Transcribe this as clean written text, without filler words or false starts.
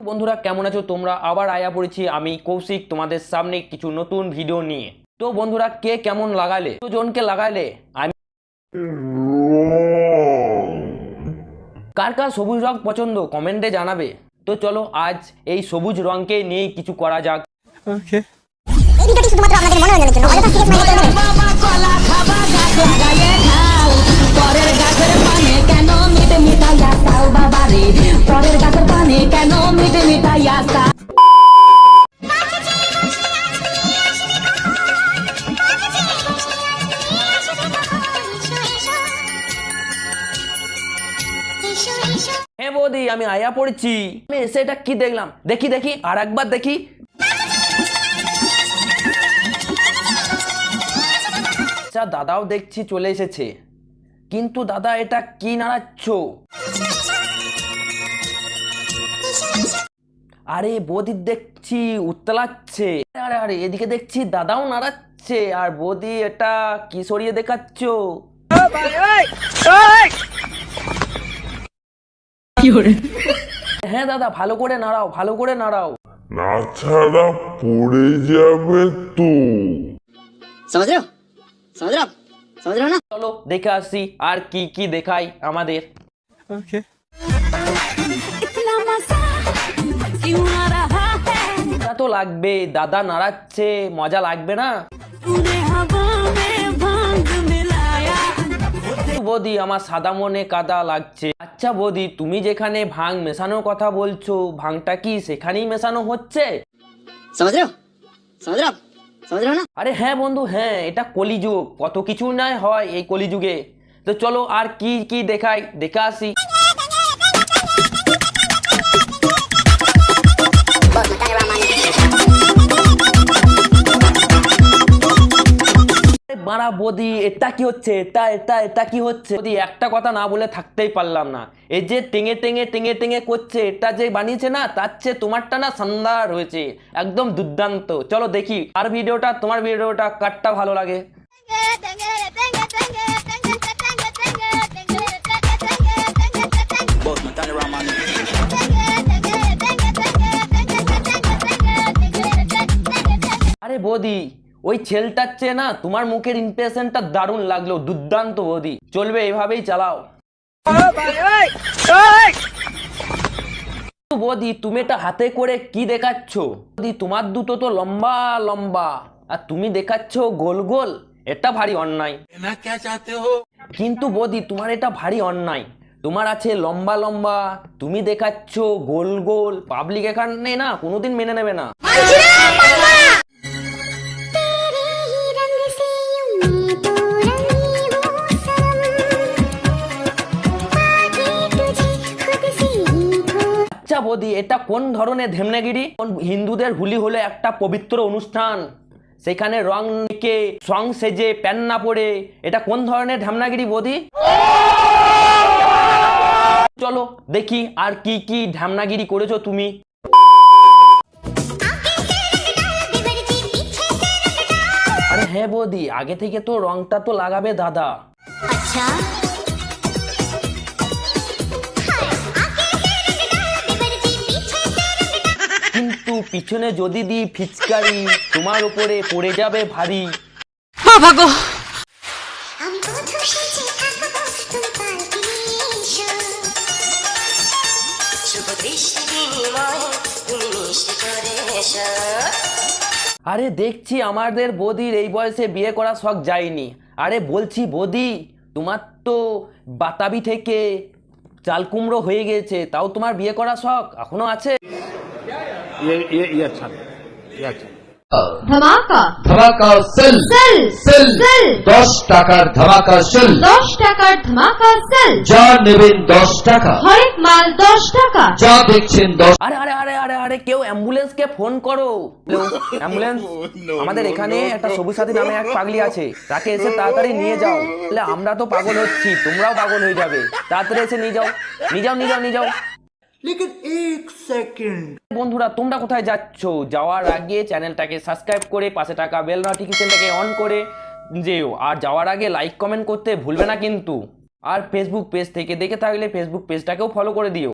বন্ধুরা কেমন আছো তোমরা? আবার আয়া পড়েছি আমি কৌশিক তোমাদের সামনে কিছু নতুন ভিডিও নিয়ে। তো বন্ধুরা কে কেমন লাগালে, জনকে লাগালে, আমি কার কার সবুজ রং পছন্দ কমেন্টে জানাবে। তো চলো আজ এই সবুজ রংকে নিয়ে কিছু করা যাক। ওকে, এই ভিডিওটি শুধুমাত্র আপনাদের মনোরঞ্জনের জন্য। অযথা সিরিয়াস মাইন্ডে কেউ নেবেন না। কলা খাবা গাছ লাগাইয়ে খাও, পরের গাছের পানে কেন মিটে মিটাইয়া খাও বাবা রে, পরের গাছের পানে কেন মিটে মিটাইয়া খাও। হ্যাঁ বৌদি আমি আয়া পড়েছি। আমি এসে এটা কি দেখলাম, দেখি দেখি আর একবার দেখি। আচ্ছা দাদাও দেখছি চলে এসেছে, কিন্তু দাদা এটা কি নাড়াচ্ছ? আরে বৌদি দেখছি উত্তলাচ্ছে। আরে আরে এদিকে দেখছি দাদাও নাড়াচ্ছে, আর বৌদি এটা কি সরিয়ে দেখাচ্ছ? হ্যাঁ দাদা ভালো করে নাড়াও, ভালো করে নাড়াও। না ছাড়া পড়ে যাবে তো। समझ रहे हो समझ रहे हो आप समझ रहे हो ना। চলো দেখে আসি আর কি কি দেখাই আমাদের। ওকে, মজা তো লাগবে, দাদা নাড়াচ্ছে, মজা লাগবে না? বৌদি আমার সাদা মনে কাদা লাগছে। আচ্ছা বৌদি তুমি যেখানে ভাং মেশানোর কথা বলছো, ভাংটা কি সেখানেই মেশানো হচ্ছে? समझ रहे हो समझ रहे हो आप समझ रहे हो ना। আরে হ্যাঁ বন্ধু হ্যাঁ, এটা কলিযুগ, কত কিছু নাই হয় এই কলিযুগে। তো চলো আর কি কি দেখাই, দেখে আসি। মারা বৌদি এটা কি হচ্ছে, এটা এটা এটা কি হচ্ছে? বৌদি একটা কথা না বলে থাকতেই পারলাম না। এই যে টেঙে টেঙে টেঙে টেঙে করছে, এটা যে বানিয়েছে না তার চেয়ে তোমারটা না শানদার হয়েছে, একদম দুর্দান্ত। চলো দেখি আর ভিডিওটা, তোমার ভিডিওটা কাটটা ভালো লাগে। আরে বৌদি ওই ছেলেটার চেয়ে না তোমার মুখের ইমপ্রেশনটা দারুণ লাগলো, দুর্দান্ত বৌদি, চলবে এভাবেই চালাও। বৌদি তুমি এটা হাতে করে কি দেখাচ্ছ? বৌদি তোমার দুটো তো লম্বা লম্বা আর তুমি দেখাচ্ছ গোল গোল, এটা ভারী অন্যায়। কিন্তু বৌদি তোমার এটা ভারী অন্যায়, তোমার আছে লম্বা লম্বা, তুমি দেখাচ্ছ গোল গোল। পাবলিক এখানে না কোনোদিন মেনে নেবে না। আচ্ছা বৌদি এটা কোন ধরনের ধেমনাগিরি? হিন্দুদের হোলি হলো একটা পবিত্র অনুষ্ঠান, সেখানে রং নিকে সং সেজে প্যান না পরে এটা কোন ধরনের ঢ্যামনাগিরি বৌদি? চলো দেখি আর কি কি ঢ্যামনাগিরি করেছো তুমি। আরে হ্যাঁ বৌদি আগে থেকে তো রংটা তো লাগাবে দাদা। अच्छा কিন্তু পিছনে যদি দিই ফিচকারি, তোমার উপরে পড়ে যাবে ভারী। আমি বধূ সেজে থাকবো তুমি পালকি এসো শুভ দৃষ্টি বিনিময় তুমি মিষ্টি করে এসো। আরে দেখছি আমাদের বৌদির এই বয়সে বিয়ে করা শখ যায়নি। আরে বলছি বৌদি তোমার তো বাতাবি থেকে চাল কুমড়ো হয়ে গেছে, তাও তোমার বিয়ে করা শখ এখনো আছে? ধামাকা ধামাকা সেল সেল সেল সেল 10 টাকার ধামাকা সেল। 10 টাকার ধামাকা সেল, যা নেবেন 10 টাকা, হরেক মাল 10 টাকা। যা দেখছেন 10। আরে আরে আরে আরে আরে কেউ অ্যাম্বুলেন্সকে ফোন করো। হ্যালো অ্যাম্বুলেন্স, আমাদের এখানে একটা সবুজ সাথী নামে এক পাগলি আছে, তাকে এসে তাড়াতাড়ি নিয়ে যাও। তাহলে আমরা তো পাগল হচ্ছি, তোমরাও পাগল হয়ে যাবে, তাড়াতাড়ি এসে নিয়ে যাও নিয়ে যাও নিয়ে যাও নিয়ে যাও। বন্ধুরা তোমরা কোথায় যাচ্ছ? যাওয়ার আগে চ্যানেলটাকে সাবস্ক্রাইব করে পাশে টাকা বেল নোটিফিকেশনটাকে অন করে যেও, আর যাওয়ার আগে লাইক কমেন্ট করতে ভুলবে না কিন্তু। আর ফেসবুক পেজ থেকে দেখে থাকলে ফেসবুক পেজটাকেও ফলো করে দিও।